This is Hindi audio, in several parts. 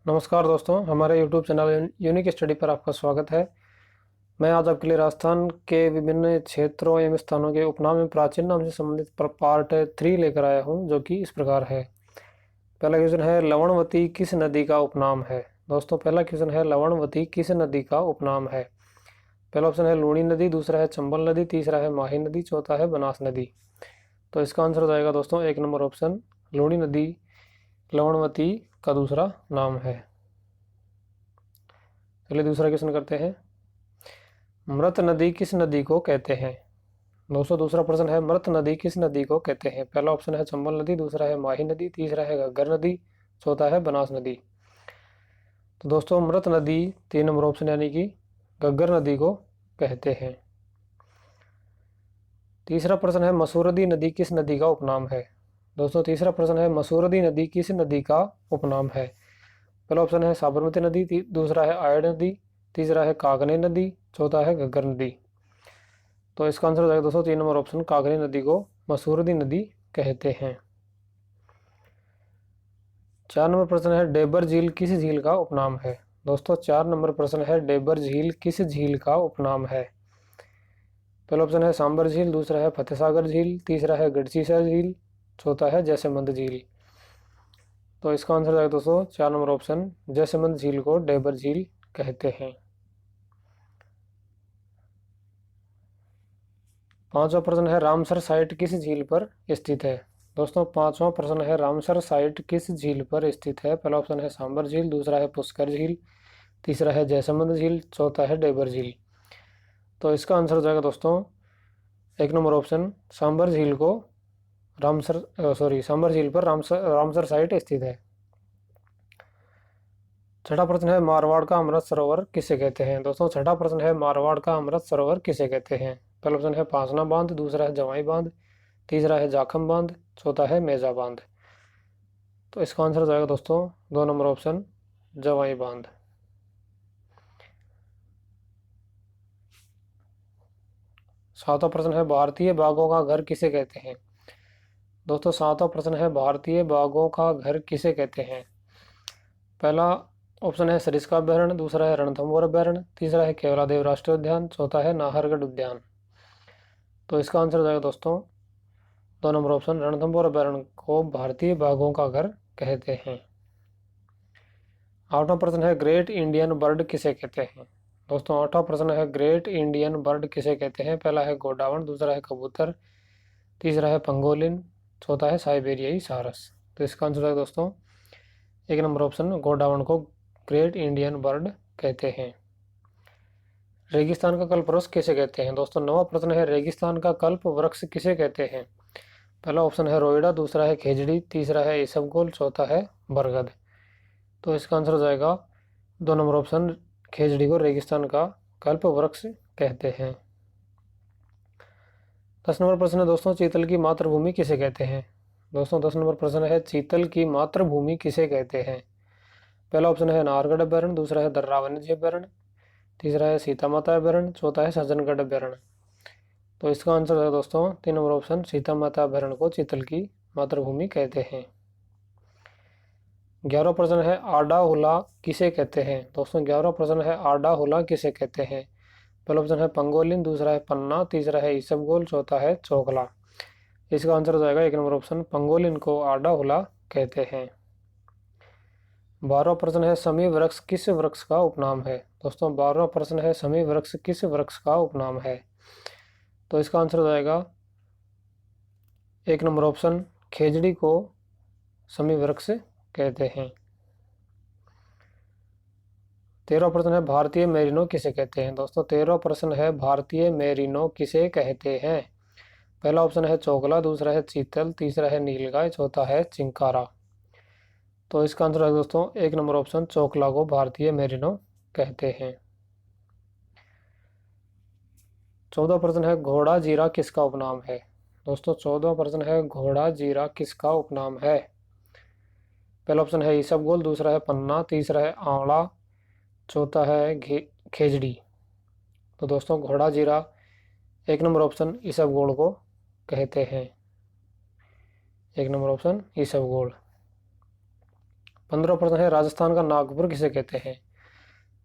नमस्कार दोस्तों, हमारे YouTube चैनल यूनिक स्टडी पर आपका स्वागत है। मैं आज आपके लिए राजस्थान के विभिन्न क्षेत्रों एवं स्थानों के उपनाम एवं प्राचीन नाम से संबंधित पार्ट 3 लेकर आया हूं, जो कि इस प्रकार है। पहला क्वेश्चन है, लवणवती किस नदी का उपनाम है। दोस्तों, पहला क्वेश्चन है, लवणवती किस नदी का उपनाम है। पहला ऑप्शन है लूणी नदी, दूसरा है चंबल नदी, तीसरा है माही नदी, चौथा है बनास नदी। तो इसका आंसर हो जाएगा दोस्तों एक नंबर ऑप्शन, लूणी नदी लवणवती का दूसरा नाम है। चलिए दूसरा क्वेश्चन करते हैं। मृत नदी किस नदी को कहते हैं। दोस्तों, दूसरा प्रश्न है, मृत नदी किस नदी को कहते हैं। पहला ऑप्शन है चंबल नदी, दूसरा है माही नदी, तीसरा है घग्गर नदी, चौथा है बनास नदी। तो दोस्तों, मृत नदी 3 नंबर ऑप्शन यानी कि घग्गर नदी को कहते हैं। तीसरा प्रश्न है, मसूरदी नदी किस नदी का उपनाम है। दोस्तों, तीसरा प्रश्न है, मसूरदी नदी किस नदी का उपनाम है। पहला ऑप्शन है साबरमती नदी, दूसरा है आयड़ नदी, तीसरा है कागनी नदी, चौथा है घग्गर नदी। तो इसका आंसर हो जाएगा दोस्तों 3 नंबर ऑप्शन, कागनी नदी को मसूरदी नदी कहते हैं। 4 नंबर प्रश्न है, डेबर झील किस झील का उपनाम है। दोस्तों, 4 नंबर प्रश्न है, डेबर झील किस झील का उपनाम है। पहला ऑप्शन है सांबर झील, दूसरा है फतेहसागर झील, तीसरा है गढ़सीसर झील, चौथा है जैसमंद झील। तो इसका आंसर हो जाएगा दोस्तों 4 नंबर ऑप्शन, जैसमंद झील को डेबर झील कहते हैं। 5वां प्रश्न है, रामसर साइट किस झील पर स्थित है। दोस्तों, 5वां प्रश्न है, रामसर साइट किस झील पर स्थित है। पहला ऑप्शन है सांबर झील, दूसरा है पुष्कर झील, तीसरा है जयसमंद झील, चौथा है डेबर झील। तो इसका आंसर हो जाएगा दोस्तों 1 नंबर ऑप्शन, सांबर झील को सांबर झील पर रामसर साइट स्थित है। 6वां प्रश्न है, मारवाड़ का अमृत सरोवर किसे कहते हैं। दोस्तों, 6वां प्रश्न है, मारवाड़ का अमृत सरोवर किसे कहते हैं। पहला ऑप्शन है पासना बांध, दूसरा है जवाई बांध, तीसरा है जाखम बांध, चौथा है मेजा बांध। तो इसका आंसर हो जाएगा दोस्तों 2 नंबर ऑप्शन, जवाई बांध। 7वां प्रश्न है, भारतीय बाघों का घर किसे कहते हैं। दोस्तों, 7वां प्रश्न है, भारतीय बाघों का घर किसे कहते हैं। पहला ऑप्शन है सरिस्का अभ्यारण्य, दूसरा है रणथंभौर अभ्यारण्य, तीसरा है केवलादेव राष्ट्रीय उद्यान, चौथा है नाहरगढ़ उद्यान। तो इसका आंसर हो जाएगा दोस्तों 2 नंबर ऑप्शन, रणथंभौर अभ्यारण्य को भारतीय बाघों का घर कहते हैं। 8वां प्रश्न है, ग्रेट इंडियन बर्ड किसे कहते हैं। दोस्तों, 8वां प्रश्न है, ग्रेट इंडियन बर्ड किसे कहते हैं। पहला है गोडावण, दूसरा है कबूतर, तीसरा है पंगोलिन, चौथा है साइबेरियाई सारस। तो इसका आंसर है दोस्तों 1 नंबर ऑप्शन, गोडावण को ग्रेट इंडियन बर्ड कहते हैं। रेगिस्तान का कल्प वृक्ष किसे कहते हैं। दोस्तों, 9वां प्रश्न है, रेगिस्तान का कल्प वृक्ष किसे कहते हैं। पहला ऑप्शन है रोइडा, दूसरा है खेजड़ी, तीसरा है इसबगोल, चौथा है बरगद। तो इसका आंसर हो जाएगा 2 नंबर ऑप्शन, खेजड़ी को रेगिस्तान का कल्प वृक्ष कहते हैं। 10 नंबर प्रश्न है दोस्तों, चीतल की मातृभूमि किसे कहते हैं। दोस्तों, 10 नंबर प्रश्न है, चीतल की मातृभूमि किसे कहते हैं। पहला ऑप्शन है नाहरगढ़ अभ्यारण्य, दूसरा है दर्रा वन्यजीव अभ्यारण्य, तीसरा है सीता माता अभ्यारण्य, चौथा है सज्जनगढ़ अभ्यारण्य। तो इसका आंसर है दोस्तों 3 नंबर ऑप्शन, सीता माता अभ्यारण्य को चीतल की मातृभूमि कहते हैं। 11वां प्रश्न है, आडा हुला किसे कहते हैं। दोस्तों, 11वां प्रश्न है, आडा हुला किसे कहते हैं। पहला ऑप्शन है पंगोलिन, दूसरा है पन्ना, तीसरा है इसबगोल, चौथा है चोकला। इसका आंसर हो जाएगा 1 नंबर ऑप्शन, पंगोलिन को आडा हुला कहते हैं। 12वां प्रश्न है, समी वृक्ष किस वृक्ष का उपनाम है। दोस्तों, 12वां प्रश्न है, समी वृक्ष किस वृक्ष का उपनाम है। तो इसका आंसर हो जाएगा 1 नंबर ऑप्शन, खेजड़ी को समी वृक्ष कहते हैं। 13वां प्रश्न है, भारतीय मेरिनो किसे कहते हैं। दोस्तों, 13वां प्रश्न है, भारतीय मेरिनो किसे कहते हैं। पहला ऑप्शन है चोकला, दूसरा है चीतल, तीसरा है नीलगाय, चौथा है चिंकारा। तो इसका आंसर है दोस्तों 1 नंबर ऑप्शन, चोकला को भारतीय मेरिनो कहते हैं। 14वां प्रश्न है, घोड़ा जीरा किसका उपनाम है। दोस्तों, 14वां प्रश्न है, घोड़ा जीरा किसका उपनाम है। पहला ऑप्शन है इसबगोल, दूसरा है पन्ना, तीसरा है आंवला, चौथा है खेजड़ी। तो दोस्तों, घोड़ा जीरा 1 नंबर ऑप्शन इसबगोल को कहते हैं। 1 नंबर ऑप्शन इसबगोल। 15वां प्रश्न है राजस्थान का नागपुर किसे कहते हैं।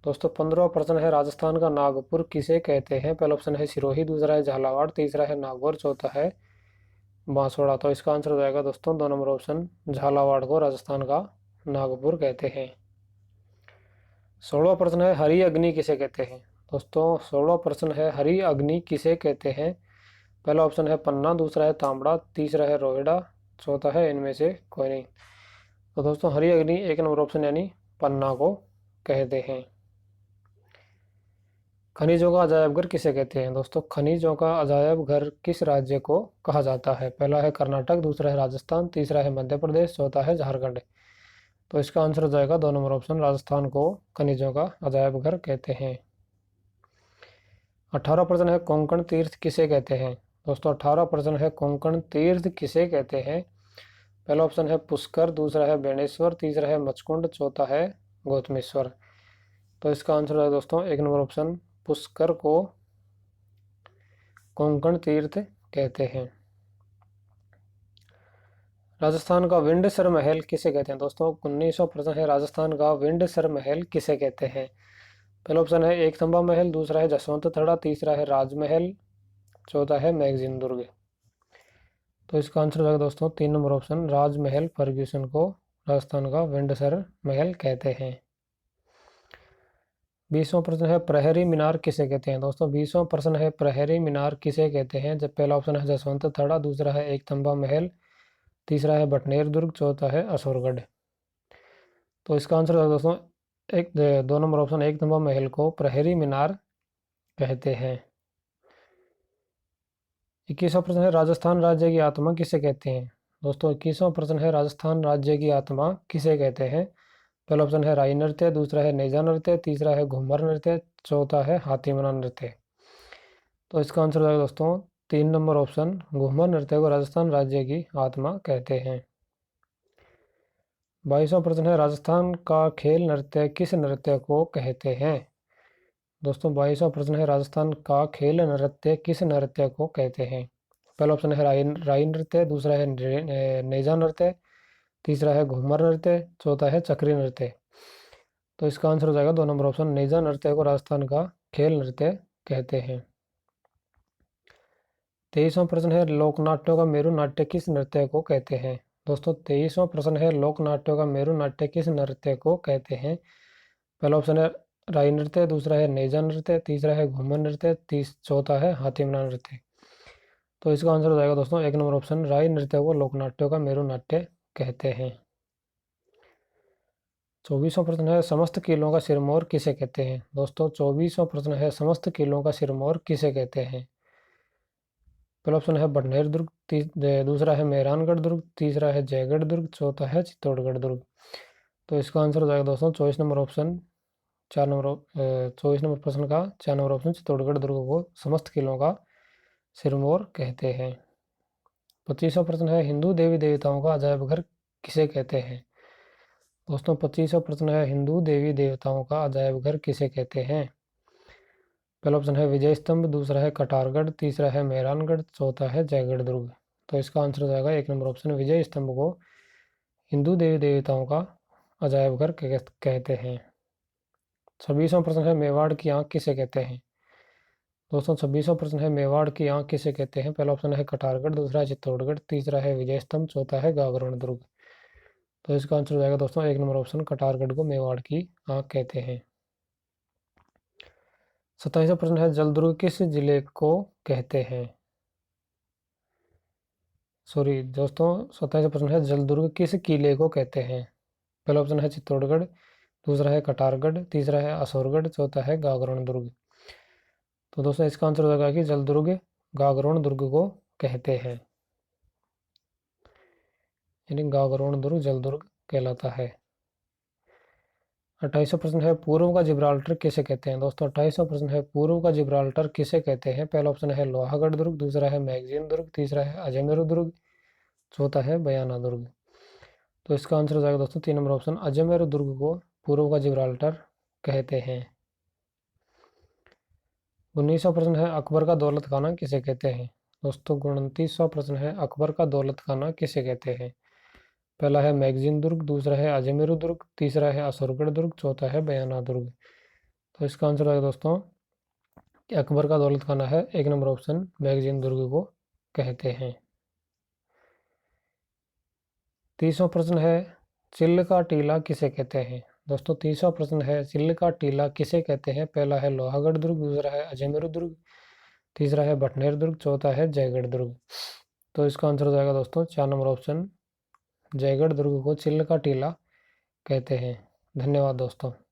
दोस्तों 15वां प्रश्न है राजस्थान का नागपुर किसे कहते हैं। पहला ऑप्शन है सिरोही, दूसरा है झालावाड़, तीसरा है नागौर, चौथा है बांसवाड़ा। तो इसका आंसर हो जाएगा दोस्तों 2 नंबर ऑप्शन, झालावाड़ को राजस्थान का नागपुर कहते हैं। 16वां प्रश्न है हरी अग्नि किसे कहते हैं। दोस्तों 16वां प्रश्न है हरी अग्नि किसे कहते हैं। पहला ऑप्शन है पन्ना, दूसरा है तांबड़ा, तीसरा है रोहिड़ा, चौथा है इनमें से कोई नहीं। तो दोस्तों हरी अग्नि 1 नंबर ऑप्शन यानी पन्ना को कहते हैं। खनिजों का अजायब घर किसे कहते हैं। दोस्तों खनिजों का अजायब घर किस राज्य को कहा जाता है। पहला है कर्नाटक, दूसरा है राजस्थान, तीसरा है मध्य प्रदेश, चौथा है झारखंड। तो इसका आंसर हो जाएगा 2 नंबर ऑप्शन, राजस्थान को खनिजों का अजायब घर कहते हैं। 18वां प्रश्न है कोंकण तीर्थ किसे कहते हैं। दोस्तों 18वां प्रश्न है कोंकण तीर्थ किसे कहते हैं। पहला ऑप्शन है पुष्कर, दूसरा है बेणेश्वर, तीसरा है मचकुंड, चौथा है गौतमेश्वर। तो इसका आंसर है दोस्तों 1 नंबर ऑप्शन, पुष्कर को कोंकण तीर्थ कहते हैं। राजस्थान का विंडसर महल किसे कहते हैं। दोस्तों 19वां प्रश्न है राजस्थान का विंडसर महल किसे कहते हैं। पहला ऑप्शन है एक थंबा महल, दूसरा है जसवंत थड़ा, तीसरा है राजमहल, चौथा है मैगजीन दुर्ग। तो इसका आंसर हो जाएगा दोस्तों 3 नंबर ऑप्शन, राजमहल फर्ग्यूसन को राजस्थान का विंडसर महल कहते हैं। 20वां प्रश्न है प्रहरी मीनार किसे कहते हैं। दोस्तों 20वां प्रश्न है प्रहरी मीनार किसे कहते हैं। जब पहला ऑप्शन है जसवंत थड़ा, दूसरा है एक थंबा महल, तीसरा है बटनेर दुर्ग, चौथा है असुरगढ़। तो इसका आंसर है दोस्तों 2 नंबर ऑप्शन, एक थंबा महल को प्रहरी मीनार कहते हैं। 21वां प्रश्न है राजस्थान राज्य की आत्मा किसे कहते हैं। दोस्तों 21वां प्रश्न है राजस्थान राज्य की आत्मा किसे कहते हैं। पहला ऑप्शन है राई नृत्य, दूसरा है नेजा नृत्य, तीसरा है घूमर नृत्य, चौथा है हाथीमना नृत्य। तो इसका आंसर हो जाएगा दोस्तों 3 नंबर ऑप्शन, घूमर नृत्य को राजस्थान राज्य की आत्मा कहते हैं। 22वां प्रश्न है राजस्थान का खेल नृत्य किस नृत्य को कहते हैं। दोस्तों 22वां प्रश्न है राजस्थान का खेल नृत्य किस नृत्य को कहते हैं। पहला ऑप्शन है राई नृत्य, दूसरा है नेजा नृत्य, तीसरा है घूमर नृत्य, चौथा है चक्री नृत्य। तो इसका आंसर हो जाएगा 2 नंबर ऑप्शन, नेजा नृत्य को राजस्थान का खेल नृत्य कहते हैं। 23वां प्रश्न है लोकनाट्यों का मेरु नाट्य किस नृत्य को कहते हैं। दोस्तों 23वां प्रश्न है लोकनाट्यों का मेरु नाट्य किस नृत्य को कहते हैं। पहला ऑप्शन है राई नृत्य, दूसरा है नेजा नृत्य, तीसरा है घूमर नृत्य, चौथा है हाथीमना नृत्य। तो इसका आंसर हो जाएगा दोस्तों 1 नंबर ऑप्शन, राई नृत्य को लोकनाट्यों का मेरु नाट्य कहते हैं। 24वां प्रश्न है समस्त किलों का सिरमौर किसे कहते हैं। दोस्तों 24वां प्रश्न है समस्त किलों का सिरमौर किसे कहते हैं। पहला ऑप्शन है बडनेर दुर्ग, दूसरा है मेहरानगढ़ दुर्ग, तीसरा है जयगढ़ दुर्ग, चौथा है चित्तौड़गढ़ दुर्ग। तो इसका आंसर हो जाएगा दोस्तों 24 नंबर ऑप्शन, 24 नंबर प्रश्न का 4 नंबर ऑप्शन, चित्तौड़गढ़ दुर्ग को समस्त किलों का सिरमौर कहते हैं। 25वां प्रश्न है हिंदू देवी देवताओं का अजायब घर किसे कहते हैं। दोस्तों 25वां प्रश्न है हिंदू देवी देवताओं का अजायब घर किसे कहते हैं। पहला ऑप्शन है विजय स्तंभ, दूसरा है कटारगढ़, तीसरा है मेहरानगढ़, चौथा है जयगढ़ दुर्ग। तो इसका आंसर हो जाएगा 1 नंबर ऑप्शन, विजय स्तंभ को हिंदू देवी देवताओं का अजायब घर कहते हैं। 26वां प्रश्न है मेवाड़ की आंख किसे कहते हैं। दोस्तों 26वां प्रश्न है मेवाड़ की आंख किसे कहते हैं। पहला ऑप्शन है कटारगढ़, दूसरा है चित्तौड़गढ़, तीसरा है विजय स्तंभ, चौथा है गागरोन दुर्ग। तो इसका आंसर हो जाएगा दोस्तों 1 नंबर ऑप्शन, कटारगढ़ को मेवाड़ की आंख कहते हैं। 27वां प्रश्न है जलदुर्ग किस जिले को कहते हैं। सॉरी दोस्तों 27वां प्रश्न है जलदुर्ग किस किले को कहते हैं। पहला ऑप्शन है चित्तौड़गढ़, दूसरा है कटारगढ़, तीसरा है असौरगढ़, चौथा है गागरोन दुर्ग। तो दोस्तों इसका आंसर हो जाएगा कि जलदुर्ग गागरोन दुर्ग को कहते हैं, यानी गागरोन दुर्ग जलदुर्ग कहलाता है। 28वां प्रश्न है पूर्व का जिब्राल्टर किसे कहते हैं। दोस्तों 28वां प्रश्न है पूर्व का जिब्राल्टर किसे कहते हैं। पहला ऑप्शन है लोहागढ़ दुर्ग, दूसरा है मैगजीन दुर्ग, तीसरा है अजमेर दुर्ग, चौथा है बयाना दुर्ग। तो इसका आंसर हो जाएगा दोस्तों 3 नंबर ऑप्शन, अजमेर दुर्ग को पूर्व का जिब्राल्टर कहते हैं। 19वां प्रश्न है अकबर का दौलत खाना किसे कहते हैं। दोस्तों 29वां प्रश्न है अकबर का दौलत खाना किसे कहते हैं। पहला है मैगजीन दुर्ग, दूसरा है अजमेर दुर्ग, तीसरा है असुरगढ़ दुर्ग, चौथा है बयाना दुर्ग। तो इसका आंसर है दोस्तों कि अकबर का दौलत खाना है, एक नंबर ऑप्शन मैगजीन दुर्ग को कहते हैं। 30वां प्रश्न है चिल्ल का टीला किसे कहते हैं। दोस्तों 30वां प्रश्न है चिल्ल का टीला किसे कहते हैं। पहला है लोहागढ़ दुर्ग, दूसरा है अजमेर दुर्ग, तीसरा है भटनेर दुर्ग, चौथा है जयगढ़ दुर्ग। तो इसका आंसर हो जाएगा दोस्तों 4 नंबर ऑप्शन जयगढ़ दुर्ग को चिल्ल का टीला कहते हैं। धन्यवाद दोस्तों।